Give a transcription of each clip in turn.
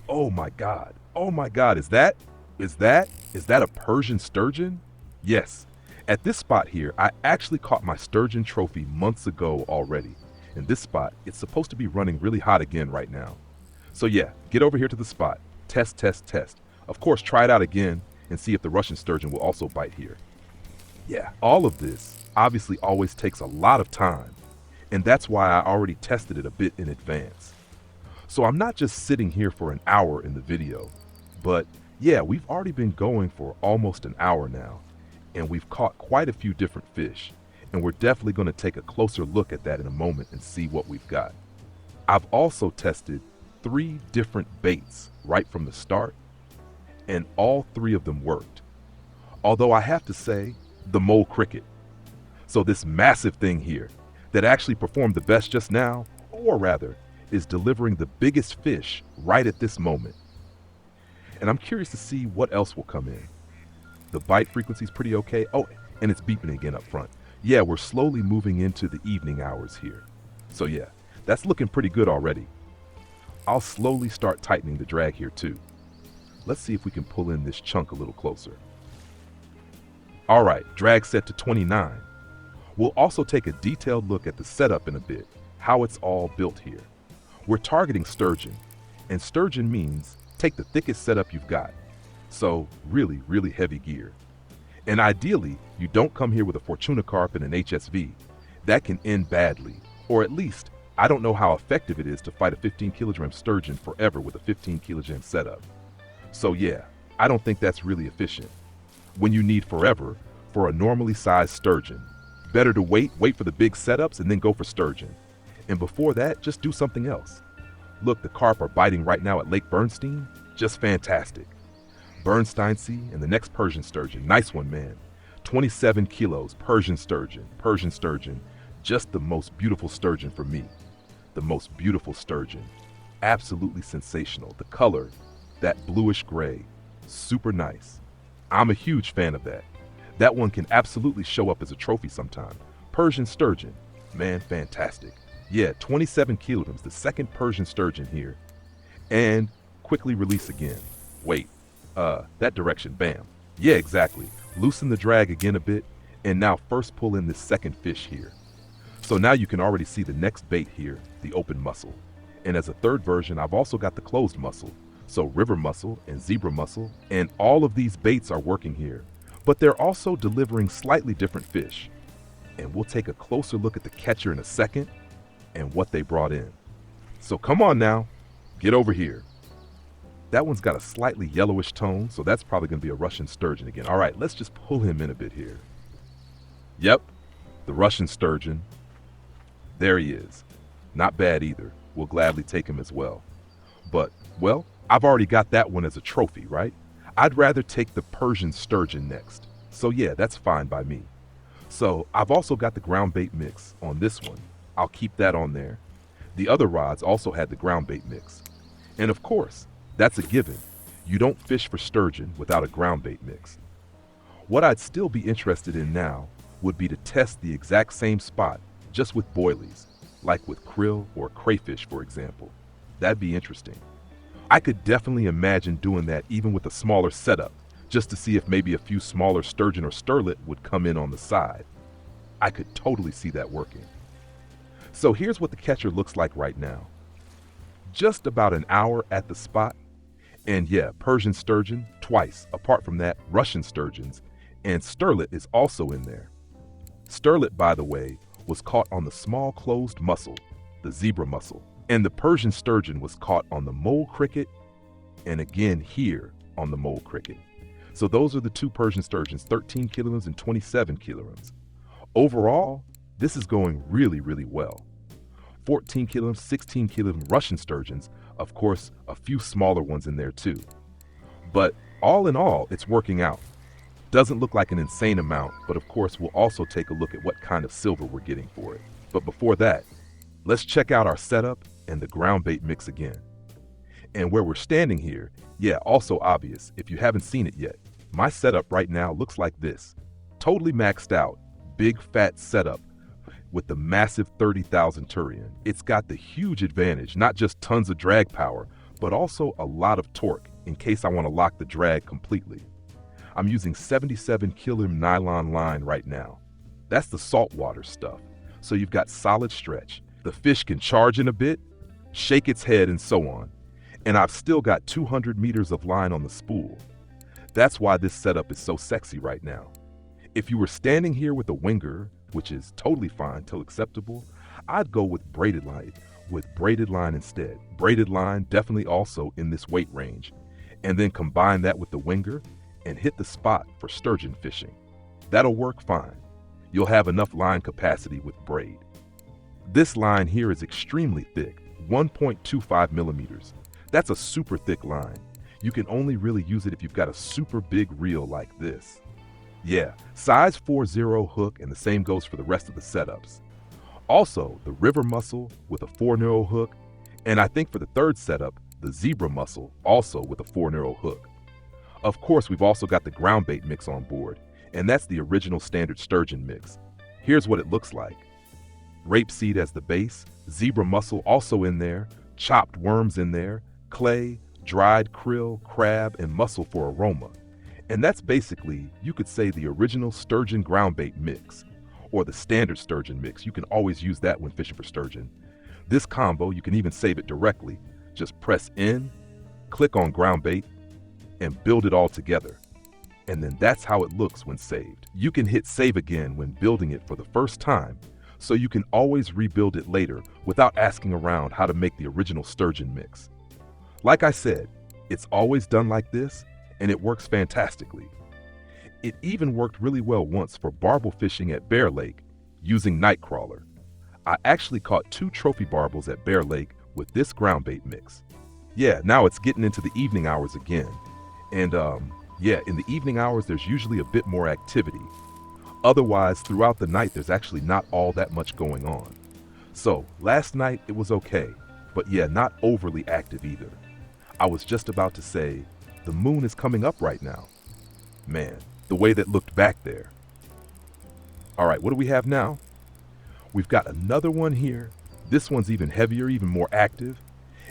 Oh my God. Oh my God. Is that a Persian sturgeon? Yes. At this spot here, I actually caught my sturgeon trophy months ago already. In this spot, it's supposed to be running really hot again right now. So yeah, get over here to the spot. Test, test, test. Of course, try it out again and see if the Russian sturgeon will also bite here. Yeah, all of this obviously always takes a lot of time, and that's why I already tested it a bit in advance. So I'm not just sitting here for an hour in the video, but yeah, we've already been going for almost an hour now, and we've caught quite a few different fish, and we're definitely going to take a closer look at that in a moment and see what we've got. I've also tested 3 different baits right from the start, and all 3 of them worked. Although I have to say, the mole cricket. So this massive thing here that actually performed the best just now, or rather, is delivering the biggest fish right at this moment. And I'm curious to see what else will come in. The bite frequency is pretty okay. Oh, and it's beeping again up front. Yeah, we're slowly moving into the evening hours here. So yeah, that's looking pretty good already. I'll slowly start tightening the drag here too. Let's see if we can pull in this chunk a little closer. All right, drag set to 29. We'll also take a detailed look at the setup in a bit, how it's all built here. We're targeting sturgeon, and sturgeon means take the thickest setup you've got. So really, really heavy gear. And ideally, you don't come here with a Fortuna carp and an HSV. That can end badly, or at least, I don't know how effective it is to fight a 15 kilogram sturgeon forever with a 15 kilogram setup. So yeah, I don't think that's really efficient. When you need forever for a normally sized sturgeon, better to wait for the big setups and then go for sturgeon. And before that, just do something else. Look, the carp are biting right now at Lake Bernstein. Just fantastic. Bernstein Sea and the next Persian sturgeon. Nice one, man. 27 kilos, Persian sturgeon. Just the most beautiful sturgeon for me. The most beautiful sturgeon. Absolutely sensational. The color, that bluish gray, super nice. I'm a huge fan of that. That one can absolutely show up as a trophy sometime. Persian sturgeon, man, fantastic. Yeah, 27 kilograms, the second Persian sturgeon here. And quickly release again. Wait, that direction, bam. Yeah, exactly. Loosen the drag again a bit, and now first pull in this second fish here. So now you can already see the next bait here, the open mussel. And as a third version, I've also got the closed mussel. So river mussel and zebra mussel, and all of these baits are working here. But they're also delivering slightly different fish. And we'll take a closer look at the catcher in a second and what they brought in. So come on now, get over here. That one's got a slightly yellowish tone, so that's probably going to be a Russian sturgeon again. All right, let's just pull him in a bit here. Yep, the Russian sturgeon. There he is. Not bad either. We'll gladly take him as well. But, well, I've already got that one as a trophy, right? I'd rather take the Persian sturgeon next. So yeah, that's fine by me. So I've also got the ground bait mix on this one. I'll keep that on there. The other rods also had the ground bait mix. And of course, that's a given. You don't fish for sturgeon without a ground bait mix. What I'd still be interested in now would be to test the exact same spot, just with boilies, like with krill or crayfish, for example. That'd be interesting. I could definitely imagine doing that even with a smaller setup, just to see if maybe a few smaller sturgeon or sterlet would come in on the side. I could totally see that working. So here's what the catcher looks like right now. Just about an hour at the spot, and yeah, Persian sturgeon twice, apart from that, Russian sturgeons, and sterlet is also in there. Sterlet, by the way, was caught on the small closed mussel, the zebra mussel, and the Persian sturgeon was caught on the mole cricket, and again here on the mole cricket. So those are the 2 Persian sturgeons, 13 kilograms and 27 kilograms. Overall, this is going really, really well. 14 kilograms, 16 kilogram Russian sturgeons, of course, a few smaller ones in there too. But all in all, it's working out. Doesn't look like an insane amount, but of course, we'll also take a look at what kind of silver we're getting for it. But before that, let's check out our setup and the ground bait mix again. And where we're standing here, yeah, also obvious if you haven't seen it yet, my setup right now looks like this. Totally maxed out, big fat setup with the massive 30,000 Turian. It's got the huge advantage, not just tons of drag power, but also a lot of torque in case I want to lock the drag completely. I'm using 77 kilo nylon line right now. That's the saltwater stuff, so you've got solid stretch. The fish can charge in a bit, shake its head, and so on. And I've still got 200 meters of line on the spool. That's why this setup is so sexy right now. If you were standing here with a winger, which is totally fine till acceptable, I'd go with braided line instead. Braided line definitely also in this weight range. And then combine that with the winger and hit the spot for sturgeon fishing. That'll work fine. You'll have enough line capacity with braid. This line here is extremely thick, 1.25 millimeters. That's a super thick line. You can only really use it if you've got a super big reel like this. Yeah, size 4.0 hook, and the same goes for the rest of the setups. Also, the river mussel with a 4.0 hook, and I think for the third setup, the zebra mussel also with a 4.0 hook. Of course, we've also got the groundbait mix on board, and that's the original standard sturgeon mix. Here's what it looks like. Rapeseed as the base, zebra mussel also in there, chopped worms in there, clay, dried krill, crab, and mussel for aroma. And that's basically, you could say, the original sturgeon groundbait mix, or the standard sturgeon mix. You can always use that when fishing for sturgeon. This combo, you can even save it directly. Just press in, click on groundbait, and build it all together. And then that's how it looks when saved. You can hit save again when building it for the first time, so you can always rebuild it later without asking around how to make the original sturgeon mix. Like I said, it's always done like this, and it works fantastically. It even worked really well once for barbel fishing at Bear Lake using Nightcrawler. I actually caught 2 trophy barbels at Bear Lake with this groundbait mix. Yeah, now it's getting into the evening hours again. And yeah, in the evening hours, there's usually a bit more activity. Otherwise, throughout the night, there's actually not all that much going on. So, last night it was okay, but yeah, not overly active either. I was just about to say, the moon is coming up right now. Man, the way that looked back there. All right, what do we have now? We've got another one here. This one's even heavier, even more active.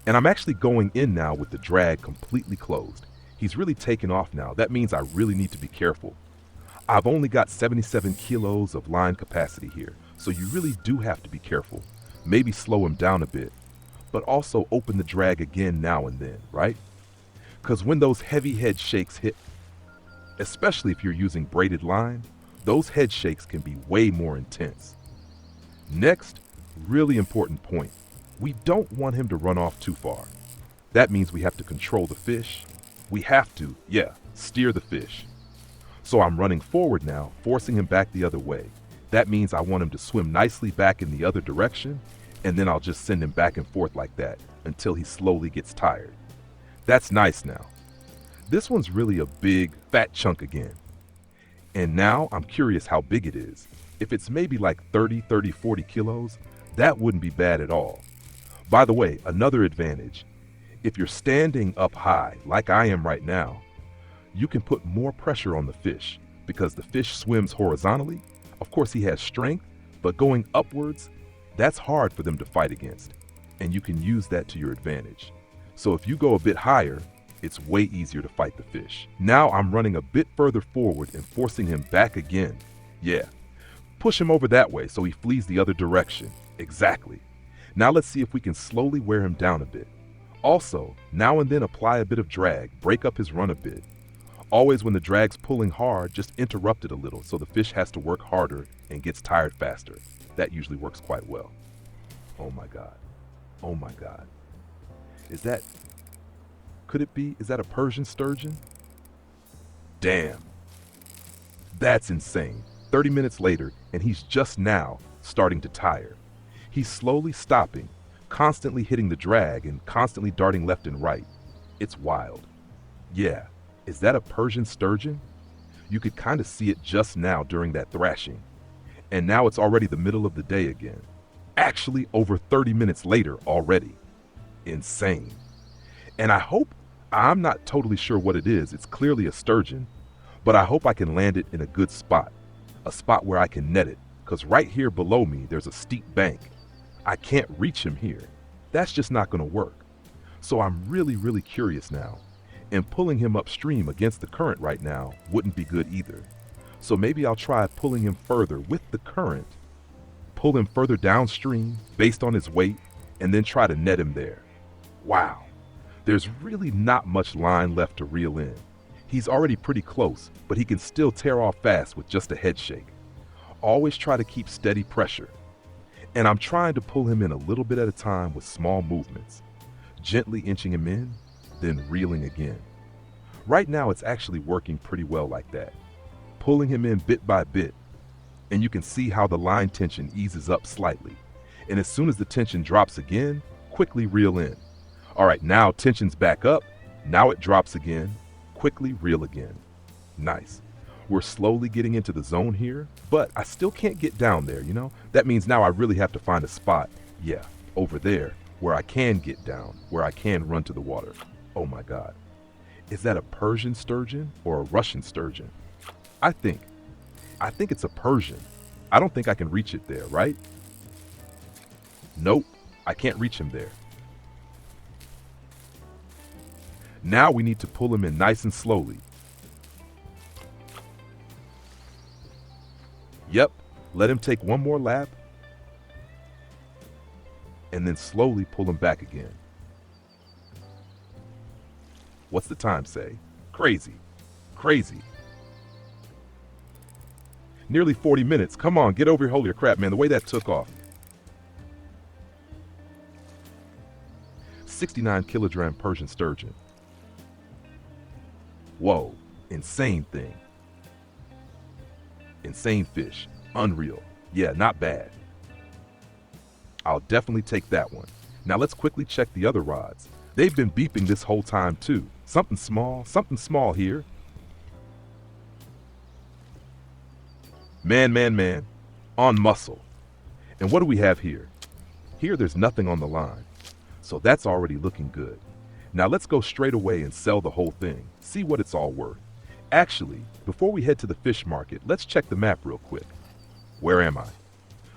And I'm actually going in now with the drag completely closed. He's really taken off now. That means I really need to be careful. I've only got 77 kilos of line capacity here, so you really do have to be careful. Maybe slow him down a bit, but also open the drag again now and then, right? Because when those heavy head shakes hit, especially if you're using braided line, those head shakes can be way more intense. Next, really important point. We don't want him to run off too far. That means we have to control the fish. We have to, steer the fish. So I'm running forward now, forcing him back the other way. That means I want him to swim nicely back in the other direction, and then I'll just send him back and forth like that until he slowly gets tired. That's nice now. This one's really a big, fat chunk again. And now I'm curious how big it is. If it's maybe like 30, 40 kilos, that wouldn't be bad at all. By the way, another advantage. If you're standing up high, like I am right now, you can put more pressure on the fish because the fish swims horizontally. Of course, he has strength, but going upwards, that's hard for them to fight against, and you can use that to your advantage. So if you go a bit higher, it's way easier to fight the fish. Now I'm running a bit further forward and forcing him back again. Yeah, push him over that way so he flees the other direction. Exactly. Now let's see if we can slowly wear him down a bit. Also, now and then apply a bit of drag, break up his run a bit. Always when the drag's pulling hard, just interrupt it a little so the fish has to work harder and gets tired faster. That usually works quite well. Oh my God. Oh my God. Could it be, is that a Persian sturgeon? Damn. That's insane. 30 minutes later, and he's just now starting to tire. He's slowly stopping, constantly hitting the drag and constantly darting left and right. It's wild. Yeah, is that a Persian sturgeon? You could kind of see it just now during that thrashing. And now it's already the middle of the day again. Actually, over 30 minutes later already. Insane. And I'm not totally sure what it is. It's clearly a sturgeon, but I hope I can land it in a good spot. A spot where I can net it, because right here below me, there's a steep bank. I can't reach him here. That's just not going to work. So I'm really curious now. And pulling him upstream against the current right now wouldn't be good either. So maybe I'll try pulling him further with the current, pull him further downstream based on his weight, and then try to net him there. Wow, there's really not much line left to reel in. He's already pretty close, but he can still tear off fast with just a head shake. Always try to keep steady pressure. And I'm trying to pull him in a little bit at a time with small movements, gently inching him in, then reeling again. Right now it's actually working pretty well like that, pulling him in bit by bit, and you can see how the line tension eases up slightly. And as soon as the tension drops again, quickly reel in. All right, now tension's back up, now it drops again, quickly reel again. Nice. We're slowly getting into the zone here, but I still can't get down there, you know? That means now I really have to find a spot, yeah, over there, where I can get down, where I can run to the water. Oh my God. Is that a Persian sturgeon or a Russian sturgeon? I think it's a Persian. I don't think I can reach it there, right? Nope, I can't reach him there. Now we need to pull him in nice and slowly. Yep, let him take one more lap, and then slowly pull him back again. What's the time say? Crazy. Nearly 40 minutes. Come on, get over here, holy crap, man, the way that took off. 69 kilogram Persian sturgeon. Whoa, insane thing. Insane fish. Unreal. Yeah, not bad. I'll definitely take that one. Now let's quickly check the other rods. They've been beeping this whole time too. Something small here. Man. On muscle. And what do we have here? Here there's nothing on the line. So that's already looking good. Now let's go straight away and sell the whole thing. See what it's all worth. Actually, before we head to the fish market, let's check the map real quick. Where am I?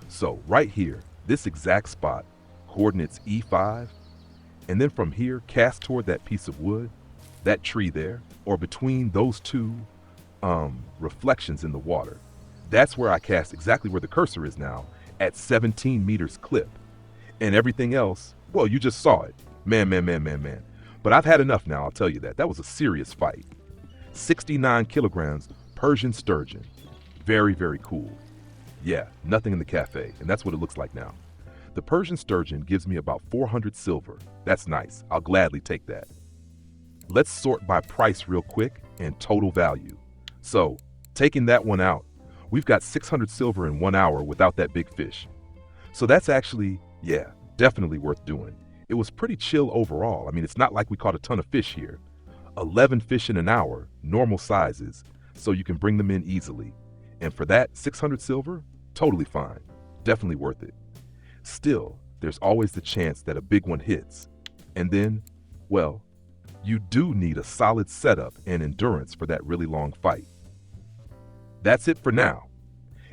So right here, this exact spot, coordinates E5, and then from here, cast toward that piece of wood, that tree there, or between those two reflections in the water. That's where I cast exactly where the cursor is now, at 17 meters clip. And everything else, well, you just saw it. Man. But I've had enough now, I'll tell you that. That was a serious fight. 69 kilograms, Persian sturgeon. Very cool. Yeah, nothing in the cafe, and that's what it looks like now. The Persian sturgeon gives me about 400 silver. That's nice. I'll gladly take that. Let's sort by price real quick and total value. So, taking that one out, we've got 600 silver in 1 hour without that big fish. So that's actually, yeah, definitely worth doing. It was pretty chill overall. I mean, it's not like we caught a ton of fish here. 11 fish in an hour, normal sizes, so you can bring them in easily. And for that, 600 silver, totally fine. Definitely worth it. Still, there's always the chance that a big one hits. And then, well, you do need a solid setup and endurance for that really long fight. That's it for now.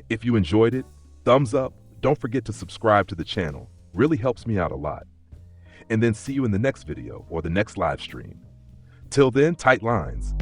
If you enjoyed it, thumbs up. Don't forget to subscribe to the channel. Really helps me out a lot. And then see you in the next video or the next live stream. Till then, tight lines.